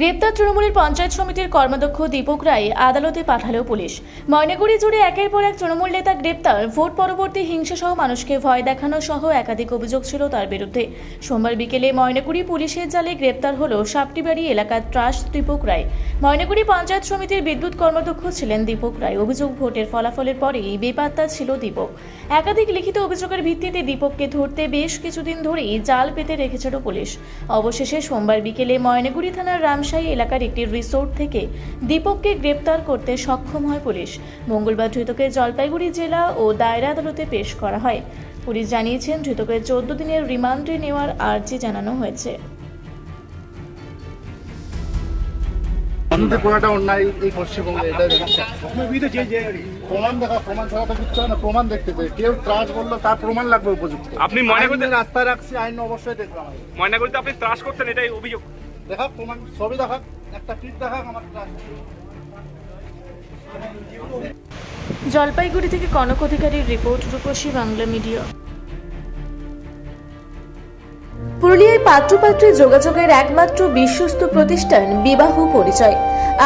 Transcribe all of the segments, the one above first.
গ্রেপ্তার তৃণমূলের পঞ্চায়েত সমিতির কর্মাধ্যক্ষ দীপক রায় আদালতে পাঠালো পুলিশ। ময়নাগুড়ি জুড়ে একের পর এক তৃণমূল নেতা গ্রেপ্তার। ভোট পরবর্তী হিংসাসহ মানুষকে ভয় দেখানো সহ একাধিক অভিযোগ ছিল তার বিরুদ্ধে। সোমবার বিকেলে ময়নাগুড়ি পুলিশের জালে গ্রেপ্তার হলো সাপটিবাড়ি এলাকার ত্রাস দীপক রায়। ময়নাগুড়ি পঞ্চায়েত সমিতির বিদ্যুৎ কর্মাধ্যক্ষ ছিলেন দীপক রায়। অভিযোগ, ভোটের ফলাফলের পরেই বেপাত্তা ছিল দীপক। একাধিক লিখিত অভিযোগের ভিত্তিতে দীপককে ধরতে বেশ কিছুদিন ধরেই জাল পেতে রেখেছিল পুলিশ। অবশেষে সোমবার বিকেলে ময়নাগুড়ি থানার রামশাহী এলাকার একটি রিসোর্ট থেকে দীপককে গ্রেপ্তার করতে সক্ষম হয় পুলিশ। মঙ্গলবার ধৃতকে জলপাইগুড়ি জেলা ও দায়রা আদালতে পেশ করা হয়। পুলিশ জানিয়েছেন, ধৃতকে 14 দিনের রিমান্ডে নেওয়ার আর্জি জানানো হয়েছে। কোনটা অন্যায় এই পশ্চিমবঙ্গে এটা প্রমাণ দেখা, প্রমাণ ছাড়া তো কিচ্ছু হয় না। প্রমাণ দেখতে চাই, কেউ ত্রাস করলো তার প্রমাণ লাগবে উপযুক্ত। আপনি ময়নাগুড়িতে রাস্তায় রাখছি, আইন অবশ্যই দেখলাম। ময়নাগুড়িতে আপনি ত্রাস করতেন, এটাই অভিযোগ। দেখা প্রমাণ, ছবি দেখা, একটা টিপ দেখা আমার ত্রাস। জলপাইগুড়ি থেকে কনক অধিকারীর রিপোর্ট, রূপসী বাংলা মিডিয়া। পুরুলিয়ায় পাত্রপাত্রী যোগাযোগের একমাত্র বিশ্বস্ত প্রতিষ্ঠান বিবাহ পরিচয়।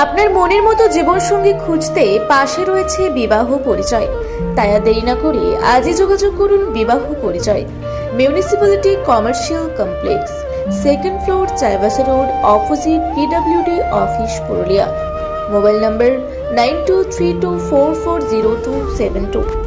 আপনার মনের মতো জীবনসঙ্গী খুঁজতে পাশে রয়েছে বিবাহ পরিচয়। তাই আর দেরি না করে আজই যোগাযোগ করুন বিবাহ পরিচয়। Municipality commercial complex, 2nd floor, Chaibasa road, opposite PWD office, Purulia. Mobile নম্বর 9232440272।